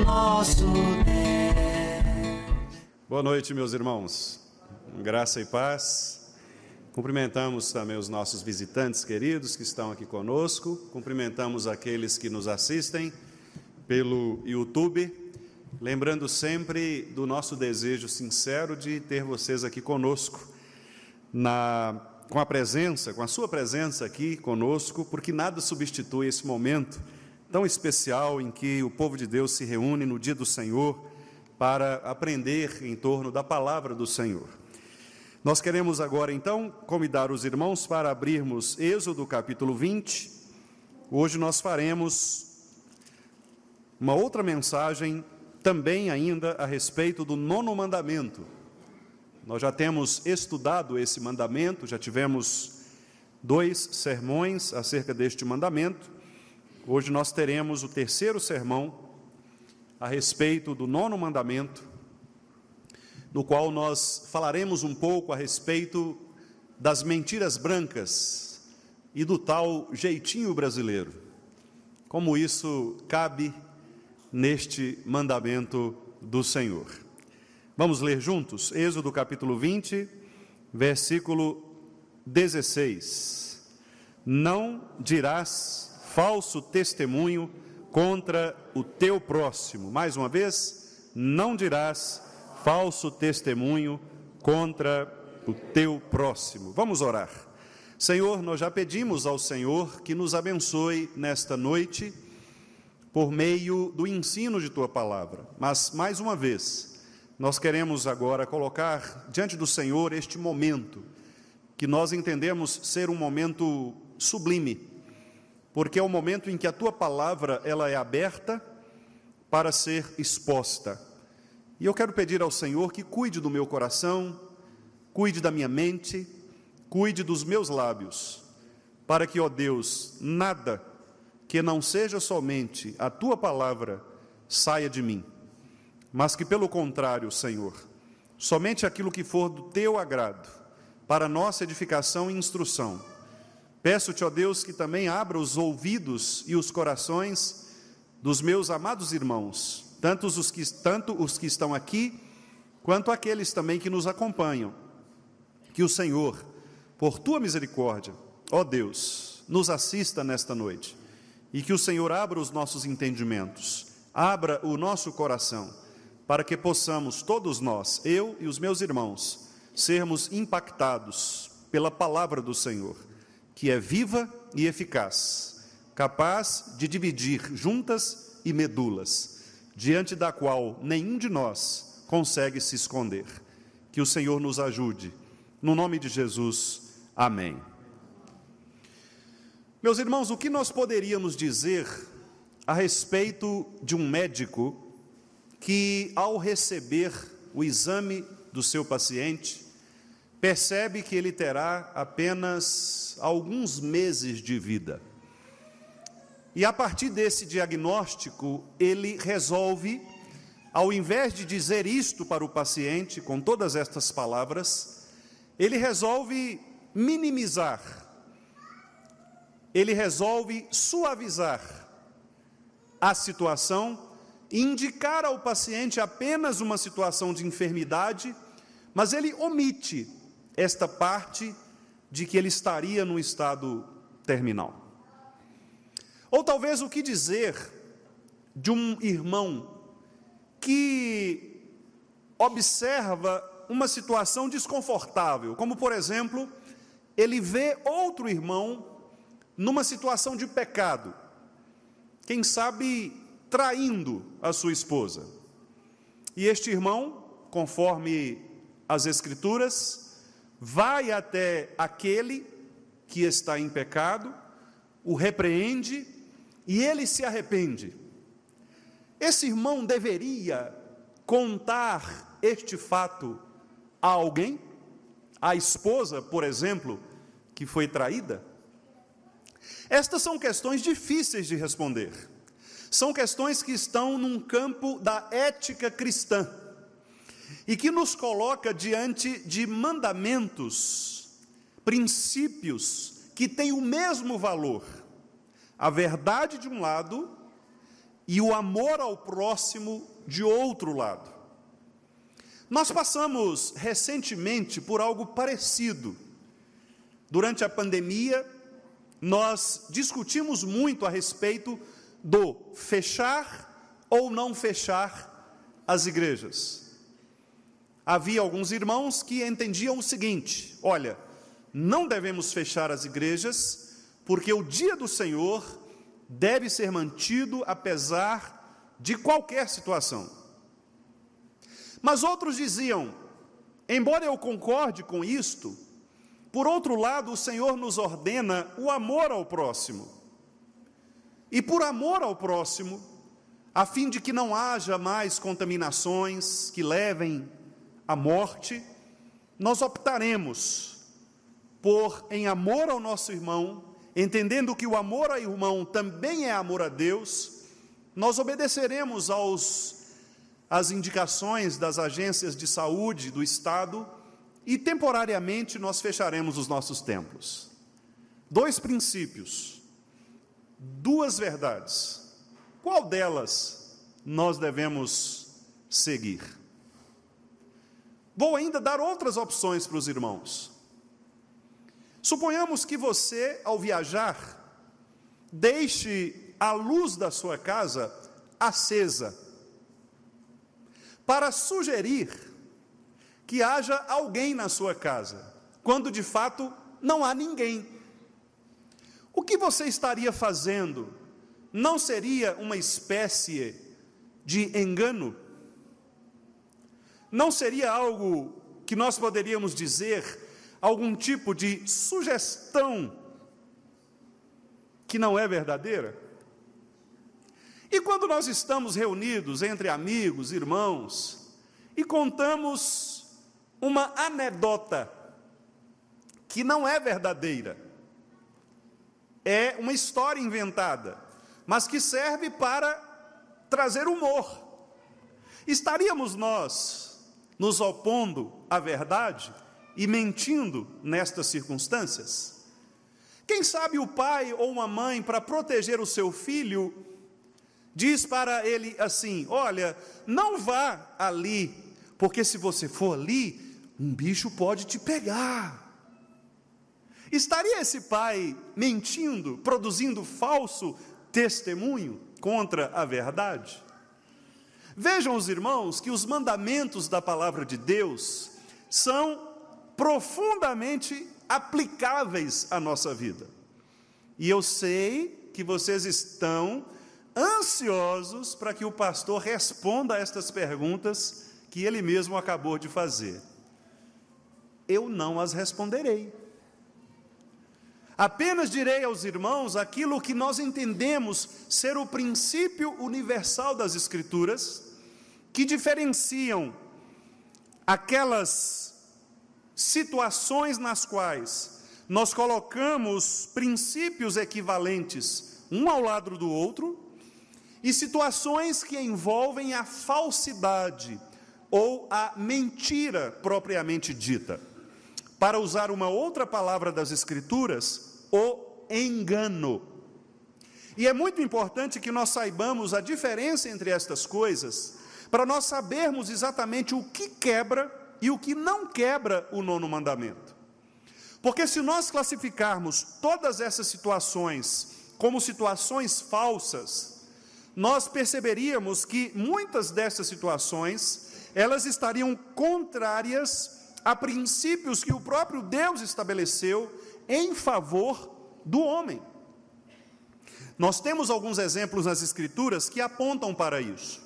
nosso Deus. Boa noite, meus irmãos. Graça e paz. Cumprimentamos também os nossos visitantes queridos que estão aqui conosco. Cumprimentamos aqueles que nos assistem pelo YouTube. Lembrando sempre do nosso desejo sincero de ter vocês aqui conosco, com a sua presença aqui conosco, porque nada substitui esse momento tão especial em que o povo de Deus se reúne no dia do Senhor para aprender em torno da palavra do Senhor. Nós queremos agora, então, convidar os irmãos para abrirmos Êxodo capítulo 20. Hoje nós faremos uma outra mensagem, também ainda a respeito do 9º mandamento. Nós já temos estudado esse mandamento, já tivemos 2 sermões acerca deste mandamento. Hoje nós teremos o 3º sermão a respeito do 9º mandamento, no qual nós falaremos um pouco a respeito das mentiras brancas e do tal jeitinho brasileiro, como isso cabe neste mandamento do Senhor. Vamos ler juntos? Êxodo capítulo 20, versículo 16. Não dirás falso testemunho contra o teu próximo. Mais uma vez, não dirás falso testemunho contra o teu próximo. Vamos orar. Senhor, nós já pedimos ao Senhor que nos abençoe nesta noite por meio do ensino de tua palavra. Mas, mais uma vez, nós queremos agora colocar diante do Senhor este momento, que nós entendemos ser um momento sublime, porque é o momento em que a tua palavra ela é aberta para ser exposta. E eu quero pedir ao Senhor que cuide do meu coração, cuide da minha mente, cuide dos meus lábios, para que, ó Deus, nada que não seja somente a tua palavra saia de mim, mas que, pelo contrário, Senhor, somente aquilo que for do teu agrado, para nossa edificação e instrução. Peço-te, ó Deus, que também abra os ouvidos e os corações dos meus amados irmãos, tanto os que estão aqui, quanto aqueles também que nos acompanham. Que o Senhor, por tua misericórdia, ó Deus, nos assista nesta noite, e que o Senhor abra os nossos entendimentos, abra o nosso coração, para que possamos todos nós, eu e os meus irmãos, sermos impactados pela palavra do Senhor, que é viva e eficaz, capaz de dividir juntas e medulas, diante da qual nenhum de nós consegue se esconder. Que o Senhor nos ajude. No nome de Jesus, amém. Meus irmãos, o que nós poderíamos dizer a respeito de um médico que, ao receber o exame do seu paciente, percebe que ele terá apenas alguns meses de vida? E a partir desse diagnóstico, ele resolve, ao invés de dizer isto para o paciente, com todas estas palavras, ele resolve minimizar, ele resolve suavizar a situação, indicar ao paciente apenas uma situação de enfermidade, mas ele omite esta parte de que ele estaria no estado terminal. Ou talvez o que dizer de um irmão que observa uma situação desconfortável, como, por exemplo, ele vê outro irmão numa situação de pecado, quem sabe traindo a sua esposa. E este irmão, conforme as Escrituras, vai até aquele que está em pecado, o repreende e ele se arrepende. Esse irmão deveria contar este fato a alguém? A esposa, por exemplo, que foi traída? Estas são questões difíceis de responder. São questões que estão num campo da ética cristã e que nos coloca diante de mandamentos, princípios que têm o mesmo valor. A verdade de um lado e o amor ao próximo de outro lado. Nós passamos recentemente por algo parecido. Durante a pandemia, nós discutimos muito a respeito do fechar ou não fechar as igrejas. Havia alguns irmãos que entendiam o seguinte: olha, não devemos fechar as igrejas, porque o dia do Senhor deve ser mantido apesar de qualquer situação. Mas outros diziam, embora eu concorde com isto, por outro lado, o Senhor nos ordena o amor ao próximo. E por amor ao próximo, a fim de que não haja mais contaminações que levem à morte, nós optaremos por, em amor ao nosso irmão, entendendo que o amor ao irmão também é amor a Deus, nós obedeceremos às indicações das agências de saúde do Estado e temporariamente nós fecharemos os nossos templos. 2 princípios, 2 verdades. Qual delas nós devemos seguir? Vou ainda dar outras opções para os irmãos. Suponhamos que você, ao viajar, deixe a luz da sua casa acesa, para sugerir que haja alguém na sua casa, quando de fato não há ninguém. O que você estaria fazendo não seria uma espécie de engano? Não seria algo que nós poderíamos dizer, algum tipo de sugestão que não é verdadeira? E quando nós estamos reunidos entre amigos, irmãos, e contamos uma anedota que não é verdadeira, é uma história inventada, mas que serve para trazer humor, estaríamos nós nos opondo à verdade e mentindo nestas circunstâncias? Quem sabe o pai ou uma mãe, para proteger o seu filho, diz para ele assim: olha, não vá ali, porque se você for ali, um bicho pode te pegar. Estaria esse pai mentindo, produzindo falso testemunho contra a verdade? Vejam os irmãos que os mandamentos da palavra de Deus são profundamente aplicáveis à nossa vida. E eu sei que vocês estão ansiosos para que o pastor responda a estas perguntas que ele mesmo acabou de fazer. Eu não as responderei. Apenas direi aos irmãos aquilo que nós entendemos ser o princípio universal das Escrituras, que diferenciam aquelas situações nas quais nós colocamos princípios equivalentes um ao lado do outro, e situações que envolvem a falsidade ou a mentira propriamente dita. Para usar uma outra palavra das Escrituras, o engano. E é muito importante que nós saibamos a diferença entre estas coisas, para nós sabermos exatamente o que quebra e o que não quebra o 9º mandamento. Porque se nós classificarmos todas essas situações como situações falsas, nós perceberíamos que muitas dessas situações, elas estariam contrárias a princípios que o próprio Deus estabeleceu em favor do homem. Nós temos alguns exemplos nas Escrituras que apontam para isso.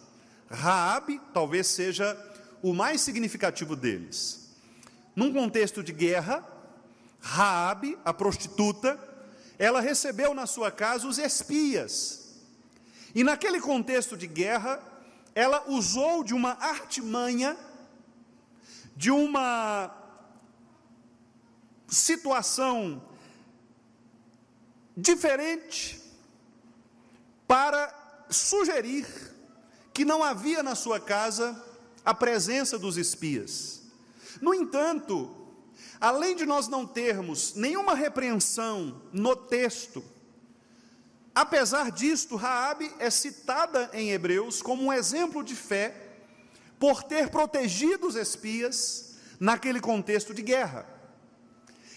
Raabe talvez seja o mais significativo deles. Num contexto de guerra, Raabe, a prostituta, ela recebeu na sua casa os espias. E naquele contexto de guerra, ela usou de uma artimanha, de uma situação diferente, para sugerir que não havia na sua casa a presença dos espias. No entanto, além de nós não termos nenhuma repreensão no texto, Apesar disto, Raabe é citada em Hebreus como um exemplo de fé, por ter protegido os espias naquele contexto de guerra.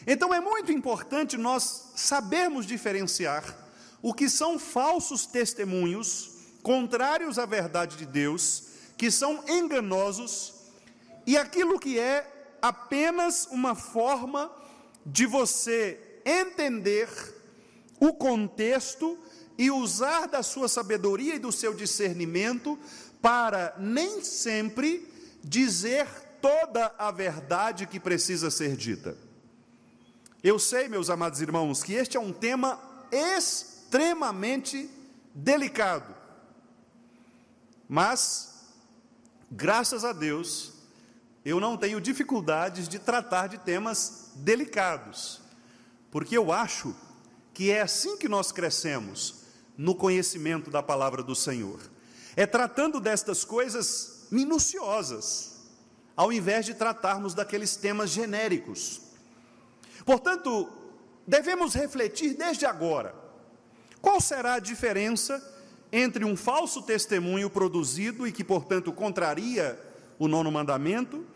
Então é muito importante nós sabermos diferenciar o que são falsos testemunhos, contrários à verdade de Deus, que são enganosos, e aquilo que é apenas uma forma de você entender o contexto e usar da sua sabedoria e do seu discernimento para nem sempre dizer toda a verdade que precisa ser dita. Eu sei, meus amados irmãos, que este é um tema extremamente delicado, mas, graças a Deus, eu não tenho dificuldades de tratar de temas delicados, porque eu acho que é assim que nós crescemos no conhecimento da palavra do Senhor, é tratando destas coisas minuciosas, ao invés de tratarmos daqueles temas genéricos. Portanto, devemos refletir desde agora, qual será a diferença entre um falso testemunho produzido e que, portanto, contraria o 9º mandamento,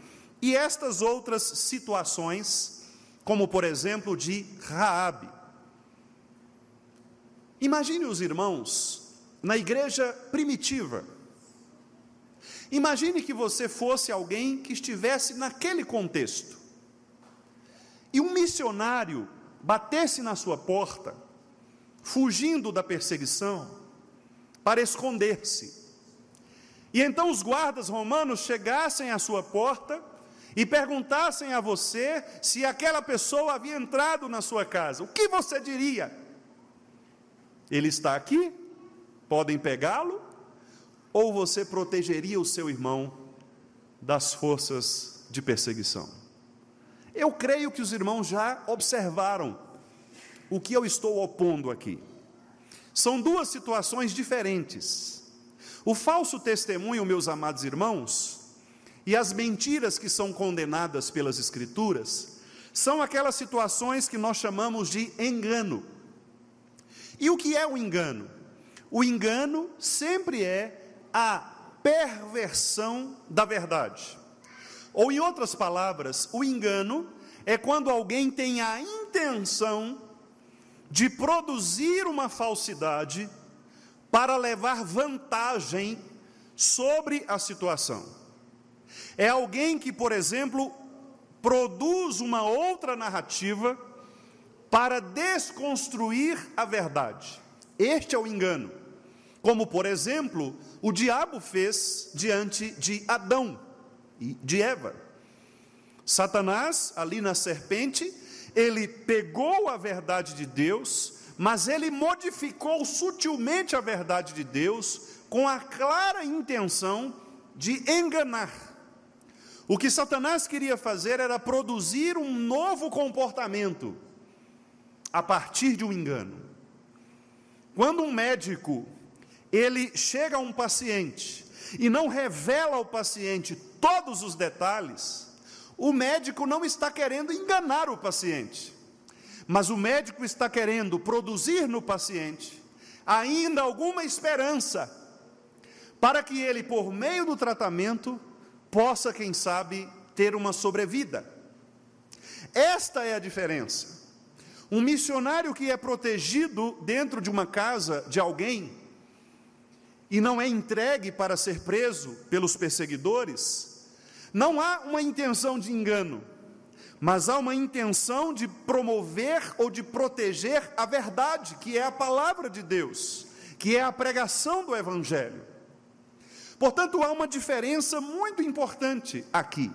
e estas outras situações, como, por exemplo, de Raabe. Imagine os irmãos na igreja primitiva. Imagine que você fosse alguém que estivesse naquele contexto, e um missionário batesse na sua porta, fugindo da perseguição, para esconder-se. E então os guardas romanos chegassem à sua porta e perguntassem a você se aquela pessoa havia entrado na sua casa. O que você diria? Ele está aqui? Podem pegá-lo? Ou você protegeria o seu irmão das forças de perseguição? Eu creio que os irmãos já observaram o que eu estou opondo aqui. São duas situações diferentes. O falso testemunho, meus amados irmãos, e as mentiras que são condenadas pelas Escrituras, são aquelas situações que nós chamamos de engano. E o que é o engano? O engano sempre é a perversão da verdade. Ou, em outras palavras, o engano é quando alguém tem a intenção de produzir uma falsidade para levar vantagem sobre a situação. É alguém que, por exemplo, produz uma outra narrativa para desconstruir a verdade. Este é o engano. Como, por exemplo, o diabo fez diante de Adão e de Eva. Satanás, ali na serpente, ele pegou a verdade de Deus, mas ele modificou sutilmente a verdade de Deus, com a clara intenção de enganar. O que Satanás queria fazer era produzir um novo comportamento, a partir de um engano. Quando um médico, ele chega a um paciente, e não revela ao paciente todos os detalhes, o médico não está querendo enganar o paciente, mas o médico está querendo produzir no paciente ainda alguma esperança, para que ele, por meio do tratamento, possa, quem sabe, ter uma sobrevida. Esta é a diferença. Um missionário que é protegido dentro de uma casa de alguém, e não é entregue para ser preso pelos perseguidores, não há uma intenção de engano, mas há uma intenção de promover ou de proteger a verdade, que é a palavra de Deus, que é a pregação do Evangelho. Portanto, há uma diferença muito importante aqui.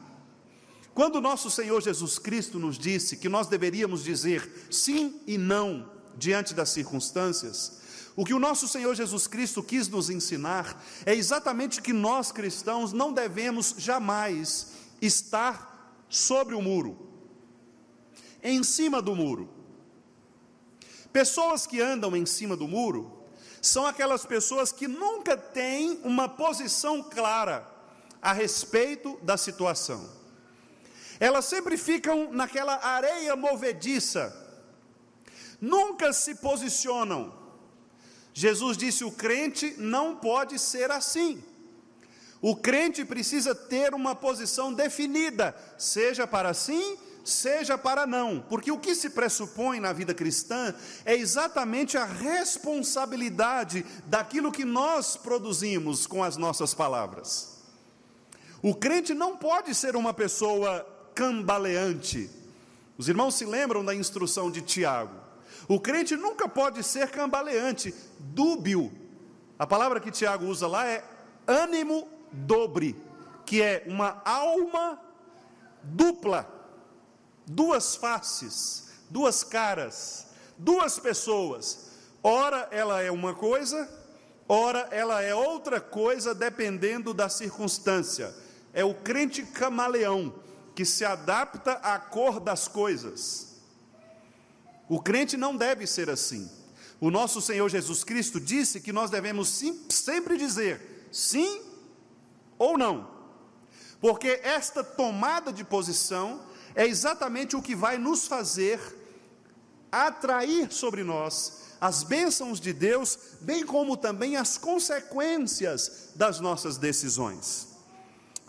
Quando nosso Senhor Jesus Cristo nos disse que nós deveríamos dizer sim e não diante das circunstâncias, o que o nosso Senhor Jesus Cristo quis nos ensinar é exatamente que nós cristãos não devemos jamais estar sobre o muro, em cima do muro. Pessoas que andam em cima do muro são aquelas pessoas que nunca têm uma posição clara a respeito da situação. Elas sempre ficam naquela areia movediça, nunca se posicionam, Jesus disse: o crente não pode ser assim. O crente precisa ter uma posição definida, seja para sim, seja para não, porque o que se pressupõe na vida cristã é exatamente a responsabilidade daquilo que nós produzimos com as nossas palavras. O crente não pode ser uma pessoa cambaleante. Os irmãos se lembram da instrução de Tiago. O crente nunca pode ser cambaleante, dúbio. A palavra que Tiago usa lá é ânimo dobre, que é uma alma dupla, duas faces, duas caras, duas pessoas. Ora ela é uma coisa, ora ela é outra coisa, dependendo da circunstância. É o crente camaleão, que se adapta à cor das coisas. O crente não deve ser assim. O nosso Senhor Jesus Cristo disse que nós devemos sempre dizer sim ou não, porque esta tomada de posição é exatamente o que vai nos fazer atrair sobre nós as bênçãos de Deus, bem como também as consequências das nossas decisões.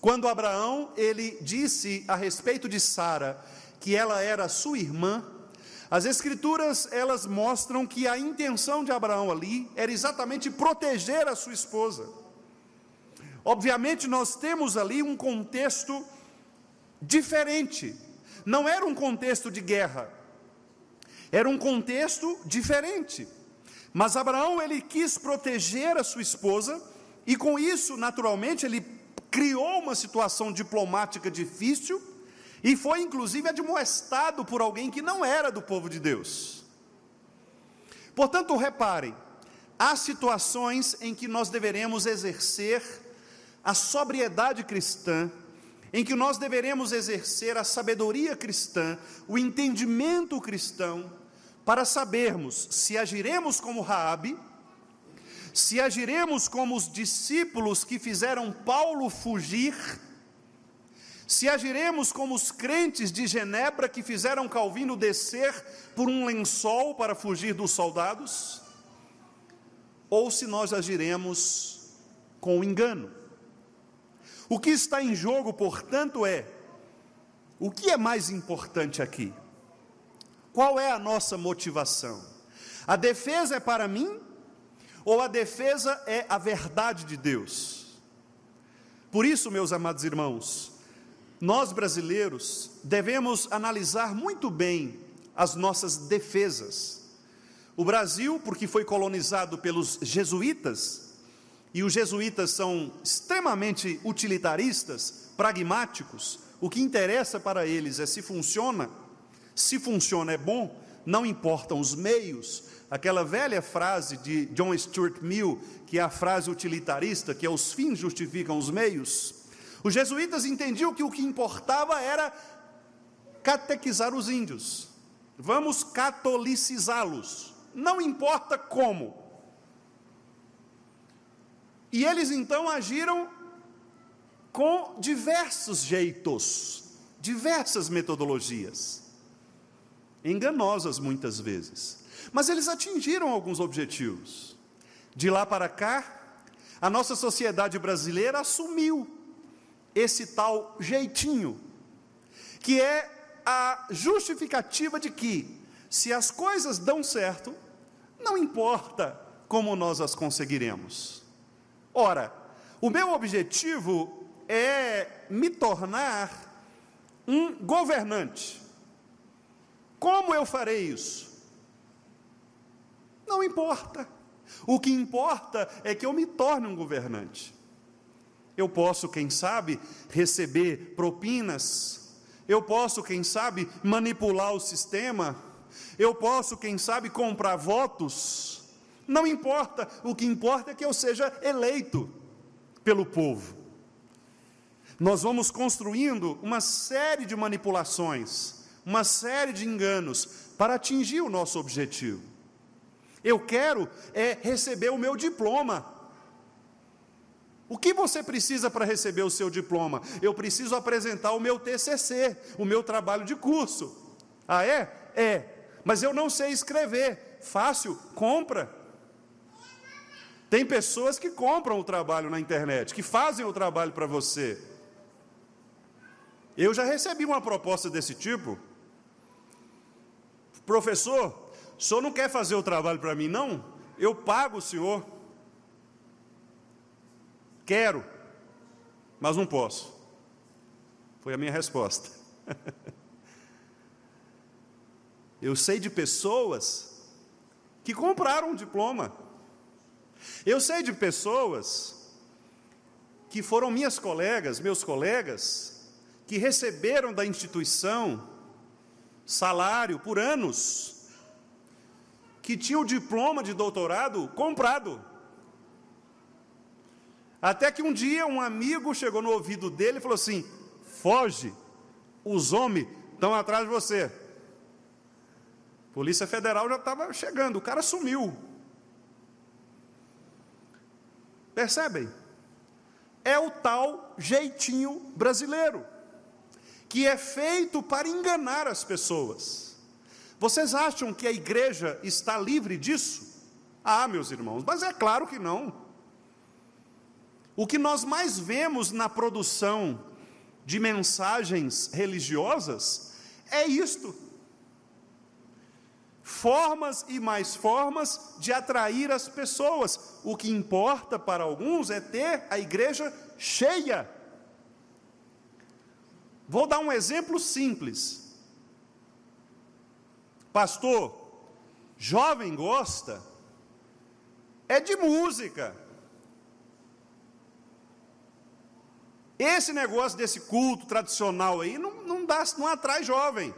Quando Abraão, ele disse a respeito de Sara, que ela era sua irmã, as Escrituras, elas mostram que a intenção de Abraão ali era exatamente proteger a sua esposa. Obviamente nós temos ali um contexto diferente, não era um contexto de guerra, era um contexto diferente, mas Abraão, ele quis proteger a sua esposa, e com isso, naturalmente, ele criou uma situação diplomática difícil, e foi inclusive admoestado por alguém que não era do povo de Deus. Portanto, reparem, há situações em que nós deveremos exercer a sobriedade cristã, em que nós deveremos exercer a sabedoria cristã, o entendimento cristão, para sabermos se agiremos como Raabe, se agiremos como os discípulos que fizeram Paulo fugir, se agiremos como os crentes de Genebra que fizeram Calvino descer por um lençol para fugir dos soldados, ou se nós agiremos com engano. O que está em jogo, portanto, é: o que é mais importante aqui? Qual é a nossa motivação? A defesa é para mim, ou a defesa é a verdade de Deus? Por isso, meus amados irmãos, nós brasileiros devemos analisar muito bem as nossas defesas. O Brasil, porque foi colonizado pelos jesuítas, e os jesuítas são extremamente utilitaristas, pragmáticos, o que interessa para eles é se funciona é bom, não importam os meios. Aquela velha frase de John Stuart Mill, que é a frase utilitarista, que é os fins justificam os meios. Os jesuítas entendiam que o que importava era catequizar os índios, vamos catolicizá-los, não importa como. E eles então agiram com diversos jeitos, diversas metodologias, enganosas muitas vezes, mas eles atingiram alguns objetivos. De lá para cá, a nossa sociedade brasileira assumiu esse tal jeitinho, que é a justificativa de que, se as coisas dão certo, não importa como nós as conseguiremos. Ora, o meu objetivo é me tornar um governante. Como eu farei isso? Não importa. O que importa é que eu me torne um governante. Eu posso, quem sabe, receber propinas. Eu posso, quem sabe, manipular o sistema. Eu posso, quem sabe, comprar votos. Não importa. O que importa é que eu seja eleito pelo povo. Nós vamos construindo uma série de manipulações, uma série de enganos para atingir o nosso objetivo. Eu quero receber o meu diploma. O que você precisa para receber o seu diploma? Eu preciso apresentar o meu TCC, o meu trabalho de curso. Ah, é? É. Mas eu não sei escrever. Fácil, compra. Tem pessoas que compram o trabalho na internet, que fazem o trabalho para você. Eu já recebi uma proposta desse tipo. Professor, o senhor não quer fazer o trabalho para mim, não? Eu pago o senhor. Quero, mas não posso. Foi a minha resposta. Eu sei de pessoas que compraram um diploma. Eu sei de pessoas que foram minhas colegas, meus colegas, que receberam da instituição salário por anos, que tinham o diploma de doutorado comprado. Até que um dia um amigo chegou no ouvido dele e falou assim: foge, os homens estão atrás de você. Polícia Federal já estava chegando, o cara sumiu. Percebem? É o tal jeitinho brasileiro, que é feito para enganar as pessoas. Vocês acham que a igreja está livre disso? Ah, meus irmãos, mas é claro que não. O que nós mais vemos na produção de mensagens religiosas é isto: formas e mais formas de atrair as pessoas. O que importa para alguns é ter a igreja cheia. Vou dar um exemplo simples. Pastor, jovem gosta é de música. Esse negócio desse culto tradicional aí não atrai jovem.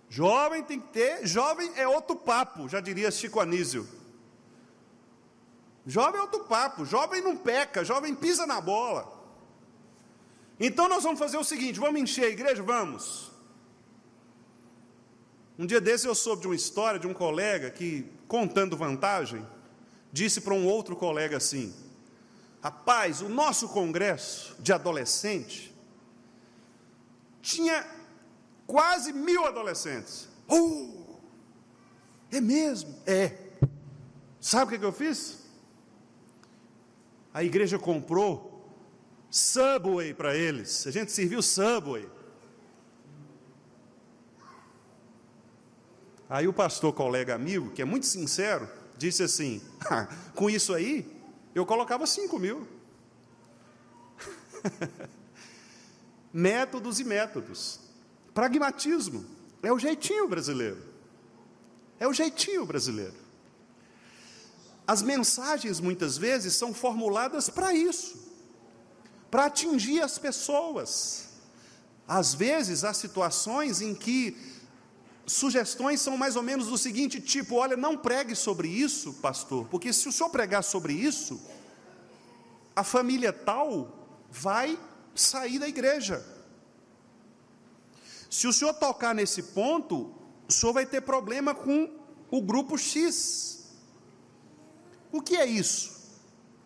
Jovem tem que ter, jovem é outro papo, já diria Chico Anísio. Jovem é outro papo, jovem não peca, jovem pisa na bola. Então nós vamos fazer o seguinte, vamos encher a igreja? Vamos. Um dia desse eu soube de uma história de um colega que, contando vantagem, disse para um outro colega assim: rapaz, o nosso congresso de adolescente tinha quase 1000 adolescentes. É mesmo? É. Sabe o que eu fiz? A igreja comprou Subway para eles. A gente serviu Subway. Aí o pastor, colega amigo, que é muito sincero, disse assim: com isso aí, eu colocava 5.000. Métodos e métodos. Pragmatismo. É o jeitinho brasileiro. É o jeitinho brasileiro. As mensagens, muitas vezes, são formuladas para isso, para atingir as pessoas. Às vezes, há situações em que sugestões são mais ou menos do seguinte tipo: olha, não pregue sobre isso, pastor, porque se o senhor pregar sobre isso, a família tal vai sair da igreja. Se o senhor tocar nesse ponto, o senhor vai ter problema com o grupo X. O que é isso?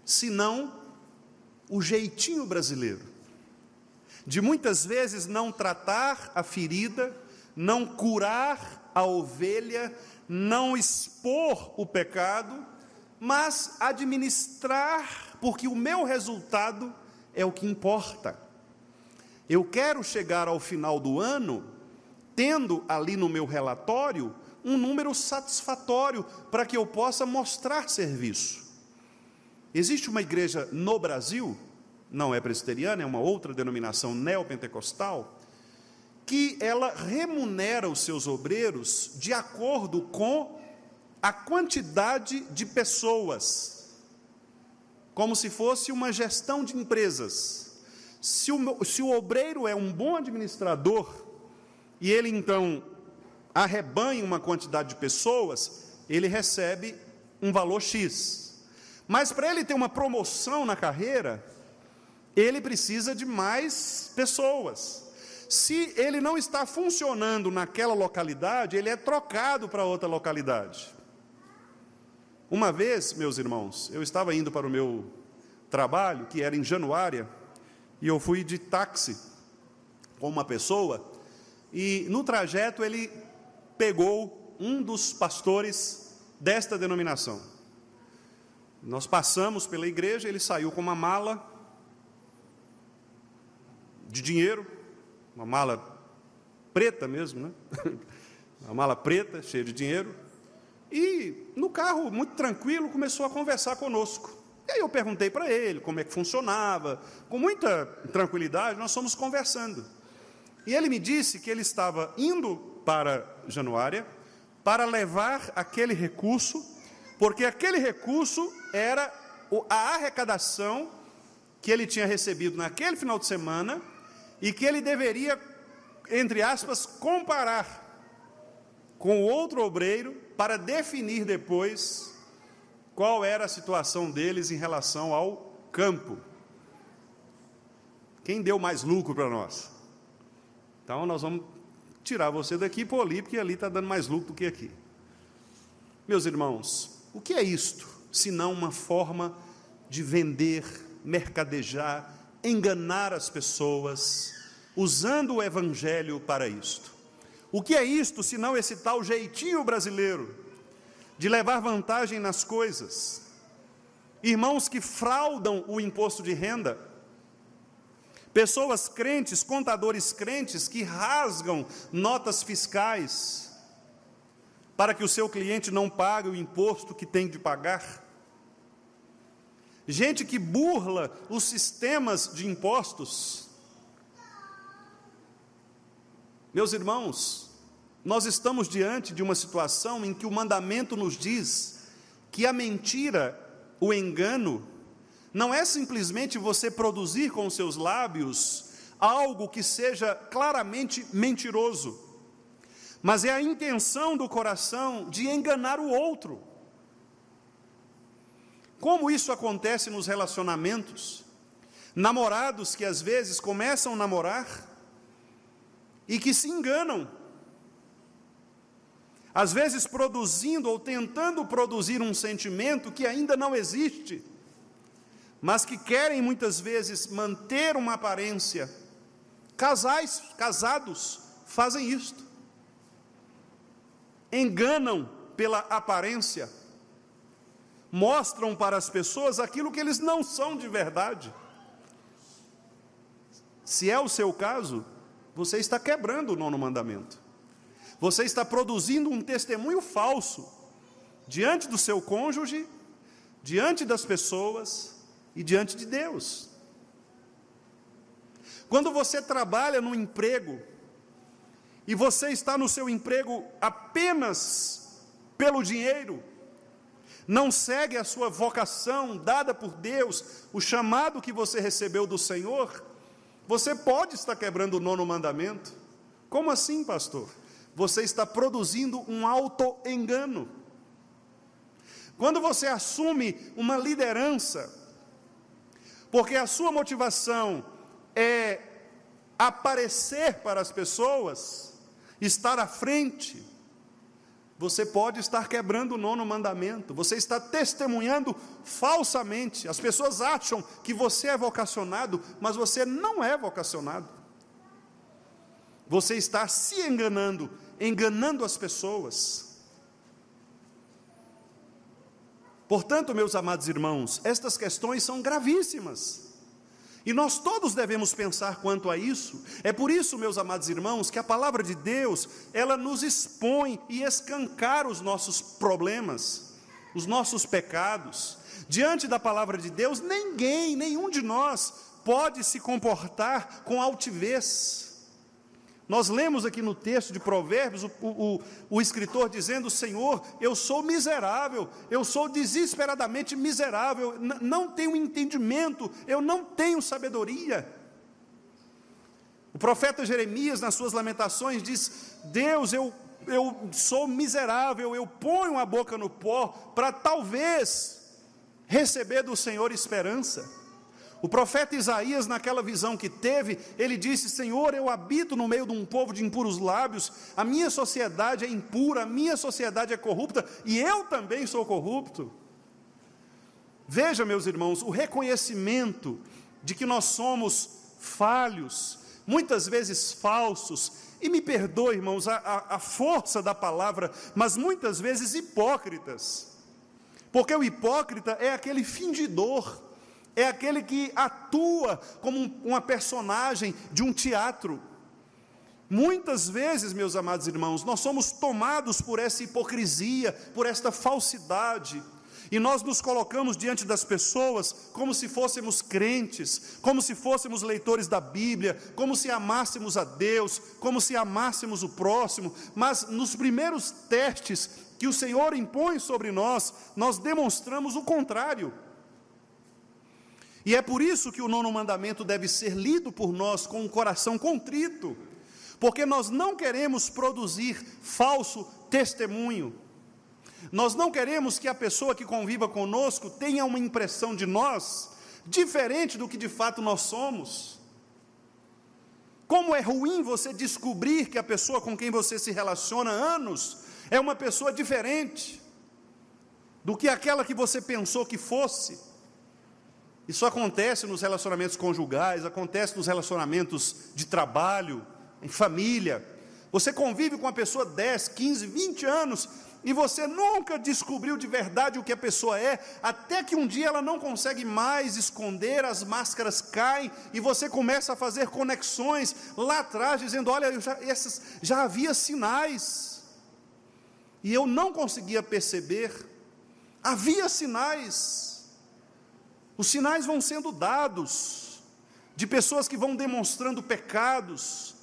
Senão o jeitinho brasileiro, de muitas vezes não tratar a ferida, não curar a ovelha, não expor o pecado, mas administrar, porque o meu resultado é o que importa. Eu quero chegar ao final do ano, tendo ali no meu relatório um número satisfatório, para que eu possa mostrar serviço. Existe uma igreja no Brasil, não é presbiteriana, é uma outra denominação neopentecostal, que ela remunera os seus obreiros de acordo com a quantidade de pessoas, como se fosse uma gestão de empresas. Se o obreiro é um bom administrador, e ele então arrebanha uma quantidade de pessoas, ele recebe um valor X. Mas para ele ter uma promoção na carreira, ele precisa de mais pessoas. Se ele não está funcionando naquela localidade, ele é trocado para outra localidade. Uma vez, meus irmãos, eu estava indo para o meu trabalho, que era em Januária, e eu fui de táxi com uma pessoa, e no trajeto ele pegou um dos pastores desta denominação. Nós passamos pela igreja, ele saiu com uma mala de dinheiro, uma mala preta mesmo, né? Uma mala preta, cheia de dinheiro, e no carro, muito tranquilo, começou a conversar conosco. E aí eu perguntei para ele como é que funcionava, com muita tranquilidade, nós fomos conversando. E ele me disse que ele estava indo para Januária para levar aquele recurso, porque aquele recurso era a arrecadação que ele tinha recebido naquele final de semana e que ele deveria, entre aspas, comparar com outro obreiro para definir depois qual era a situação deles em relação ao campo. Quem deu mais lucro para nós? Então nós vamos tirar você daqui e pôr ali, porque ali está dando mais lucro do que aqui. Meus irmãos, o que é isto, senão uma forma de vender, mercadejar, enganar as pessoas, usando o evangelho para isto? O que é isto, senão esse tal jeitinho brasileiro de levar vantagem nas coisas? Irmãos que fraudam o imposto de renda, pessoas crentes, contadores crentes que rasgam notas fiscais para que o seu cliente não pague o imposto que tem de pagar. Gente que burla os sistemas de impostos. Meus irmãos, nós estamos diante de uma situação em que o mandamento nos diz que a mentira, o engano, não é simplesmente você produzir com os seus lábios algo que seja claramente mentiroso, mas é a intenção do coração de enganar o outro. Como isso acontece nos relacionamentos? Namorados que às vezes começam a namorar e que se enganam, às vezes produzindo ou tentando produzir um sentimento que ainda não existe, mas que querem muitas vezes manter uma aparência. Casais, casados, fazem isto. Enganam pela aparência, mostram para as pessoas aquilo que eles não são de verdade. Se é o seu caso, você está quebrando o 9º mandamento. Você está produzindo um testemunho falso diante do seu cônjuge, diante das pessoas e diante de Deus. Quando você trabalha no emprego e você está no seu emprego apenas pelo dinheiro, não segue a sua vocação dada por Deus, o chamado que você recebeu do Senhor, você pode estar quebrando o 9º mandamento. Como assim, pastor? Você está produzindo um auto-engano. Quando você assume uma liderança, porque a sua motivação é aparecer para as pessoas, estar à frente, você pode estar quebrando o 9º mandamento, você está testemunhando falsamente. As pessoas acham que você é vocacionado, mas você não é vocacionado. Você está se enganando, enganando as pessoas. Portanto, meus amados irmãos, estas questões são gravíssimas. E nós todos devemos pensar quanto a isso. É por isso, meus amados irmãos, que a palavra de Deus, ela nos expõe e escancara os nossos problemas, os nossos pecados. Diante da palavra de Deus, nenhum de nós pode se comportar com altivez. Nós lemos aqui no texto de Provérbios, o escritor dizendo: Senhor, eu sou miserável, eu sou desesperadamente miserável, não tenho entendimento, eu não tenho sabedoria. O profeta Jeremias, nas suas lamentações, diz: Deus, eu sou miserável, eu ponho a boca no pó, para talvez receber do Senhor esperança. O profeta Isaías, naquela visão que teve, ele disse: Senhor, eu habito no meio de um povo de impuros lábios, a minha sociedade é impura, a minha sociedade é corrupta, e eu também sou corrupto. Veja, meus irmãos, o reconhecimento de que nós somos falhos, muitas vezes falsos, e me perdoe, irmãos, a força da palavra, mas muitas vezes hipócritas. Porque o hipócrita é aquele fingidor, é aquele que atua como uma personagem de um teatro. Muitas vezes, meus amados irmãos, nós somos tomados por essa hipocrisia, por esta falsidade, e nós nos colocamos diante das pessoas como se fôssemos crentes, como se fôssemos leitores da Bíblia, como se amássemos a Deus, como se amássemos o próximo, mas nos primeiros testes que o Senhor impõe sobre nós, nós demonstramos o contrário. E é por isso que o 9º mandamento deve ser lido por nós com um coração contrito, porque nós não queremos produzir falso testemunho. Nós não queremos que a pessoa que conviva conosco tenha uma impressão de nós diferente do que de fato nós somos. Como é ruim você descobrir que a pessoa com quem você se relaciona há anos é uma pessoa diferente do que aquela que você pensou que fosse. Isso acontece nos relacionamentos conjugais, acontece nos relacionamentos de trabalho, em família. Você convive com a pessoa 10, 15, 20 anos e você nunca descobriu de verdade o que a pessoa é, até que um dia ela não consegue mais esconder, as máscaras caem e você começa a fazer conexões lá atrás, dizendo: olha, já havia sinais e eu não conseguia perceber. Havia sinais. Os sinais vão sendo dados de pessoas que vão demonstrando pecados.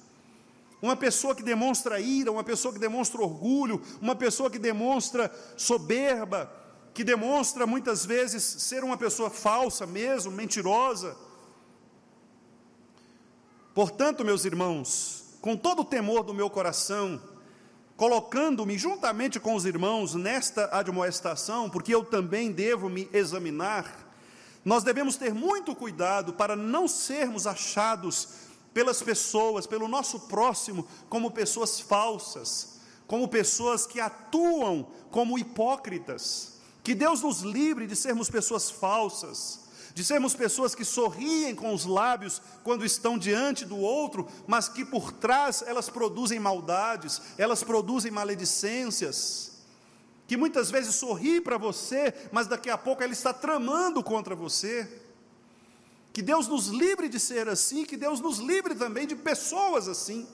Uma pessoa que demonstra ira, uma pessoa que demonstra orgulho, uma pessoa que demonstra soberba, que demonstra muitas vezes ser uma pessoa falsa mesmo, mentirosa. Portanto, meus irmãos, com todo o temor do meu coração, colocando-me juntamente com os irmãos nesta admoestação, porque eu também devo me examinar, nós devemos ter muito cuidado para não sermos achados pelas pessoas, pelo nosso próximo, como pessoas falsas, como pessoas que atuam como hipócritas. Que Deus nos livre de sermos pessoas falsas, de sermos pessoas que sorriem com os lábios quando estão diante do outro, mas que por trás elas produzem maldades, elas produzem maledicências, que muitas vezes sorri para você, mas daqui a pouco ela está tramando contra você. Que Deus nos livre de ser assim, que Deus nos livre também de pessoas assim,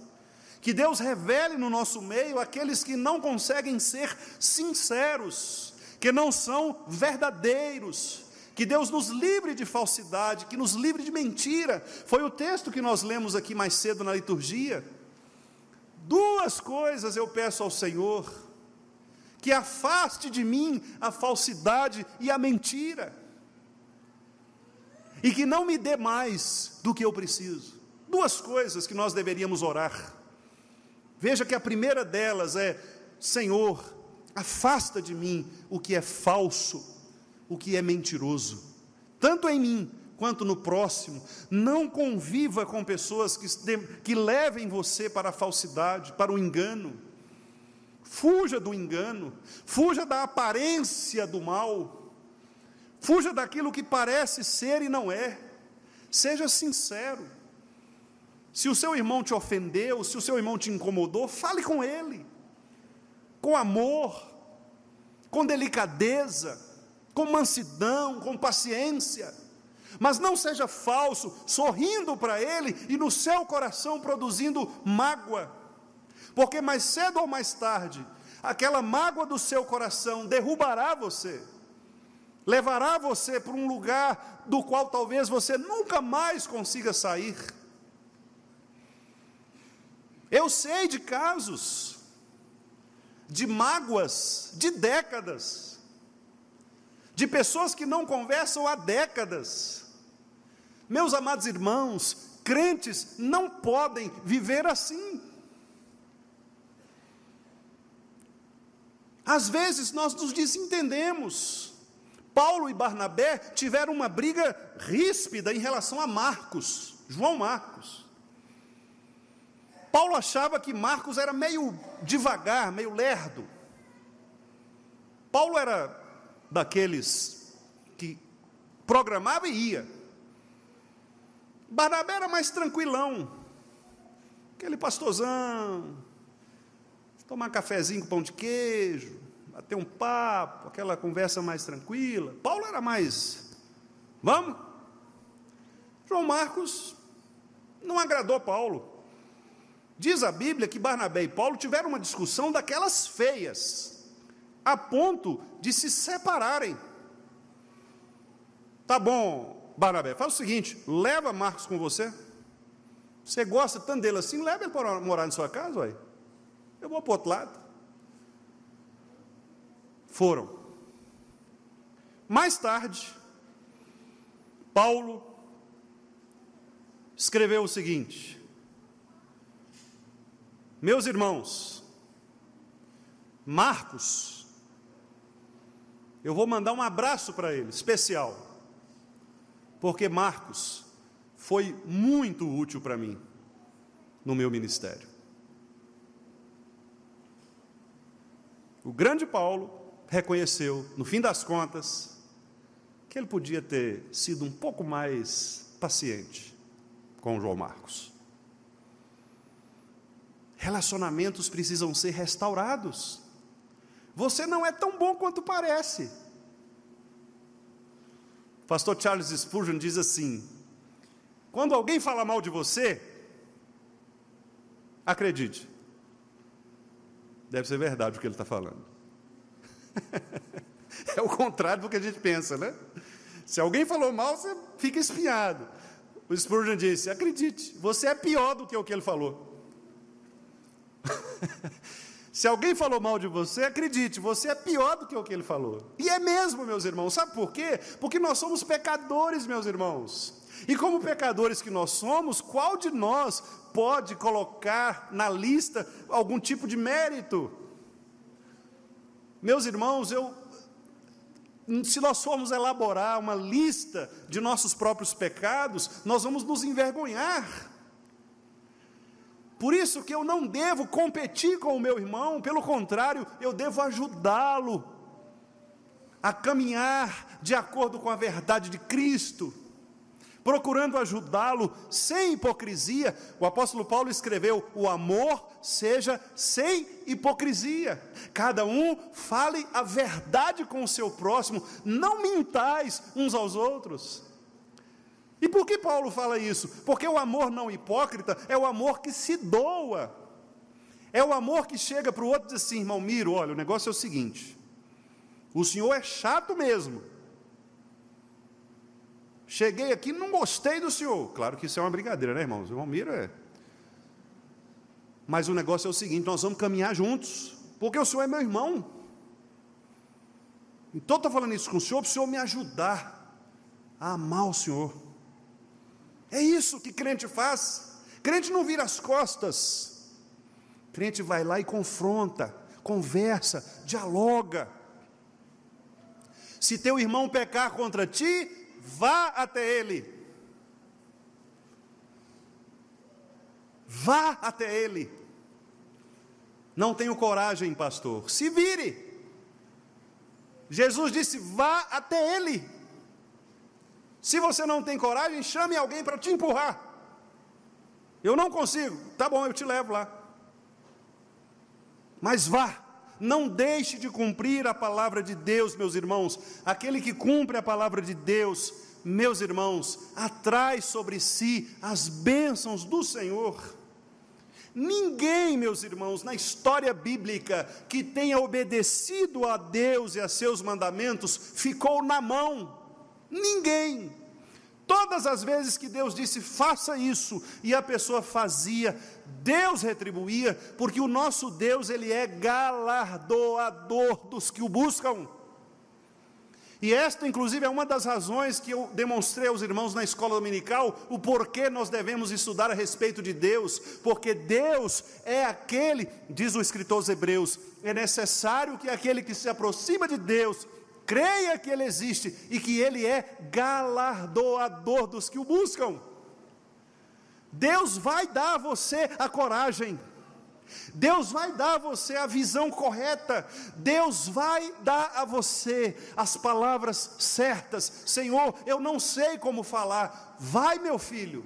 que Deus revele no nosso meio aqueles que não conseguem ser sinceros, que não são verdadeiros, que Deus nos livre de falsidade, que nos livre de mentira. Foi o texto que nós lemos aqui mais cedo na liturgia. 2 coisas eu peço ao Senhor: que afaste de mim a falsidade e a mentira, e que não me dê mais do que eu preciso. 2 coisas que nós deveríamos orar. Veja que a primeira delas é: Senhor, afasta de mim o que é falso, o que é mentiroso, tanto em mim quanto no próximo. Não conviva com pessoas que levem você para a falsidade, para o engano. Fuja do engano, fuja da aparência do mal, fuja daquilo que parece ser e não é. Seja sincero. Se o seu irmão te ofendeu, se o seu irmão te incomodou, fale com ele, com amor, com delicadeza, com mansidão, com paciência. Mas não seja falso, sorrindo para ele e no seu coração produzindo mágoa, porque mais cedo ou mais tarde, aquela mágoa do seu coração derrubará você, levará você para um lugar do qual talvez você nunca mais consiga sair. Eu sei de casos, de mágoas, de décadas, de pessoas que não conversam há décadas. Meus amados irmãos, crentes não podem viver assim. Às vezes nós nos desentendemos. Paulo e Barnabé tiveram uma briga ríspida em relação a Marcos, João Marcos. Paulo achava que Marcos era meio devagar, meio lerdo. Paulo era daqueles que programava e ia. Barnabé era mais tranquilão, aquele pastorzão, tomar cafezinho com pão de queijo, bater um papo, aquela conversa mais tranquila. Paulo era mais, vamos? João Marcos não agradou Paulo. Diz a Bíblia que Barnabé e Paulo tiveram uma discussão daquelas feias, a ponto de se separarem. Tá bom, Barnabé, faz o seguinte, leva Marcos com você. Você gosta tanto dele assim, leva ele para morar na sua casa, ué. Eu vou para o outro lado. Foram. Mais tarde, Paulo escreveu o seguinte: meus irmãos, Marcos, eu vou mandar um abraço para ele, especial, porque Marcos foi muito útil para mim no meu ministério. O grande Paulo reconheceu, no fim das contas, que ele podia ter sido um pouco mais paciente com João Marcos. Relacionamentos precisam ser restaurados. Você não é tão bom quanto parece. O pastor Charles Spurgeon diz assim: quando alguém fala mal de você, acredite, deve ser verdade o que ele está falando. É o contrário do que a gente pensa, né? Se alguém falou mal, você fica espinhado. O Spurgeon disse: acredite, você é pior do que o que ele falou. Se alguém falou mal de você, acredite, você é pior do que o que ele falou. E é mesmo, meus irmãos, sabe por quê? Porque nós somos pecadores, meus irmãos. E como pecadores que nós somos, qual de nós pode colocar na lista algum tipo de mérito? Meus irmãos, se nós formos elaborar uma lista de nossos próprios pecados, nós vamos nos envergonhar. Por isso que eu não devo competir com o meu irmão, pelo contrário, eu devo ajudá-lo a caminhar de acordo com a verdade de Cristo, procurando ajudá-lo sem hipocrisia. O apóstolo Paulo escreveu: o amor seja sem hipocrisia, cada um fale a verdade com o seu próximo, não mintais uns aos outros. E por que Paulo fala isso? Porque o amor não hipócrita é o amor que se doa, é o amor que chega para o outro e diz assim: irmão Miro, olha, o negócio é o seguinte, o senhor é chato mesmo, cheguei aqui e não gostei do senhor. Claro que isso é uma brincadeira, né, irmãos? O irmão Miro é... Mas o negócio é o seguinte, nós vamos caminhar juntos, porque o senhor é meu irmão. Então estou falando isso com o senhor para o senhor me ajudar a amar o senhor. É isso que crente faz. Crente não vira as costas. Crente vai lá e confronta, conversa, dialoga. Se teu irmão pecar contra ti, vá até ele. Vá até ele. Não tenho coragem, pastor. Se vire. Jesus disse: vá até ele. Se você não tem coragem, chame alguém para te empurrar. Eu não consigo. Tá bom, eu te levo lá. Mas vá. Não deixe de cumprir a palavra de Deus, meus irmãos. Aquele que cumpre a palavra de Deus, meus irmãos, atrai sobre si as bênçãos do Senhor. Ninguém, meus irmãos, na história bíblica que tenha obedecido a Deus e a seus mandamentos ficou na mão. Ninguém. Todas as vezes que Deus disse faça isso e a pessoa fazia, Deus retribuía, porque o nosso Deus, Ele é galardoador dos que o buscam. E esta inclusive é uma das razões que eu demonstrei aos irmãos na escola dominical, o porquê nós devemos estudar a respeito de Deus, porque Deus é aquele, diz o escritor aos Hebreus, é necessário que aquele que se aproxima de Deus creia que Ele existe e que Ele é galardoador dos que o buscam. Deus vai dar a você a coragem, Deus vai dar a você a visão correta, Deus vai dar a você as palavras certas. Senhor, eu não sei como falar. Vai, meu filho,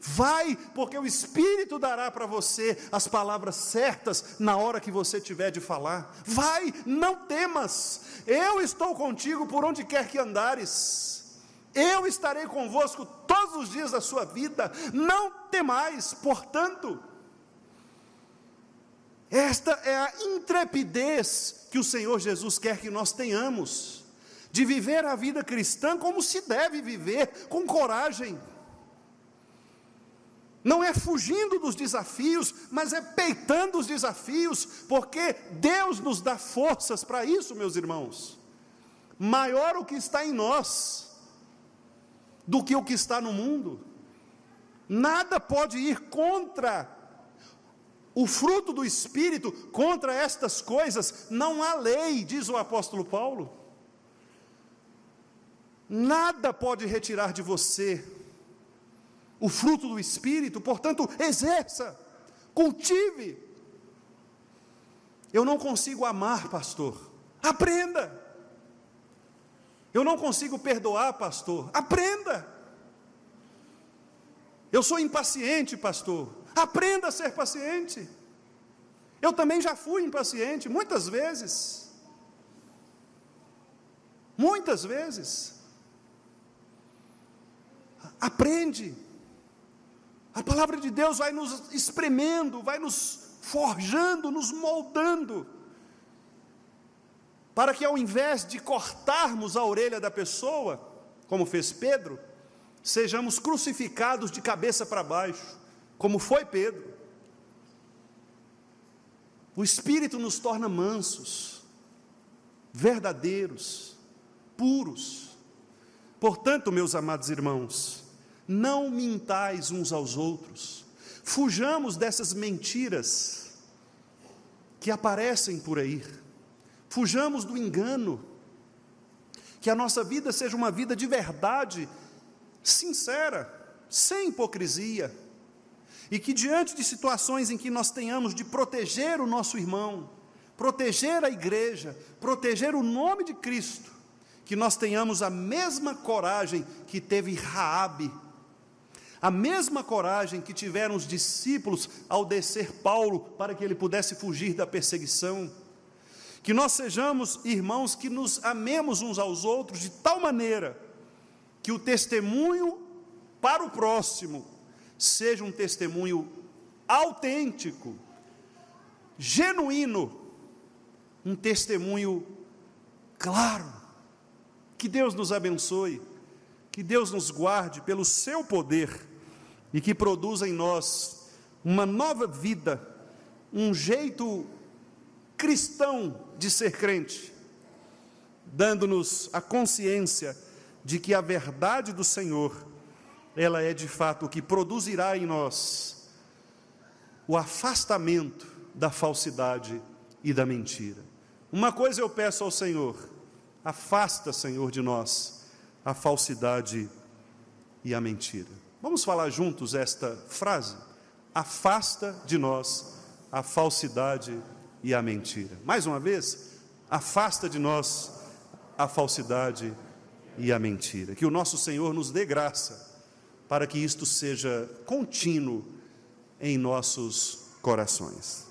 Vai, porque o Espírito dará para você as palavras certas na hora que você tiver de falar. Vai, não temas. Eu estou contigo por onde quer que andares. Eu estarei convosco todos os dias da sua vida. Não temais, portanto. Esta é a intrepidez que o Senhor Jesus quer que nós tenhamos, de viver a vida cristã como se deve viver, com coragem. Não é fugindo dos desafios, mas é peitando os desafios, porque Deus nos dá forças para isso, meus irmãos. Maior o que está em nós do que o que está no mundo. Nada pode ir contra o fruto do Espírito, contra estas coisas. Não há lei, diz o apóstolo Paulo. Nada pode retirar de você o fruto do Espírito, portanto, exerça, cultive. Eu não consigo amar, pastor. Aprenda. Eu não consigo perdoar, pastor. Aprenda. Eu sou impaciente, pastor. Aprenda a ser paciente. Eu também já fui impaciente, muitas vezes. Muitas vezes. Aprende. A palavra de Deus vai nos espremendo, vai nos forjando, nos moldando, para que ao invés de cortarmos a orelha da pessoa, como fez Pedro, sejamos crucificados de cabeça para baixo, como foi Pedro. O Espírito nos torna mansos, verdadeiros, puros. Portanto, meus amados irmãos, não mintais uns aos outros, fujamos dessas mentiras que aparecem por aí, fujamos do engano, que a nossa vida seja uma vida de verdade, sincera, sem hipocrisia, e que diante de situações em que nós tenhamos de proteger o nosso irmão, proteger a igreja, proteger o nome de Cristo, que nós tenhamos a mesma coragem que teve Raabe, a mesma coragem que tiveram os discípulos ao descer Paulo para que ele pudesse fugir da perseguição. Que nós sejamos irmãos que nos amemos uns aos outros de tal maneira que o testemunho para o próximo seja um testemunho autêntico, genuíno, um testemunho claro. Que Deus nos abençoe, que Deus nos guarde pelo seu poder e que produza em nós uma nova vida, um jeito cristão de ser crente, dando-nos a consciência de que a verdade do Senhor, ela é de fato o que produzirá em nós o afastamento da falsidade e da mentira. Uma coisa eu peço ao Senhor: afasta, Senhor, de nós a falsidade e a mentira. Vamos falar juntos esta frase? Afasta de nós a falsidade e a mentira. Mais uma vez, afasta de nós a falsidade e a mentira. Que o nosso Senhor nos dê graça para que isto seja contínuo em nossos corações.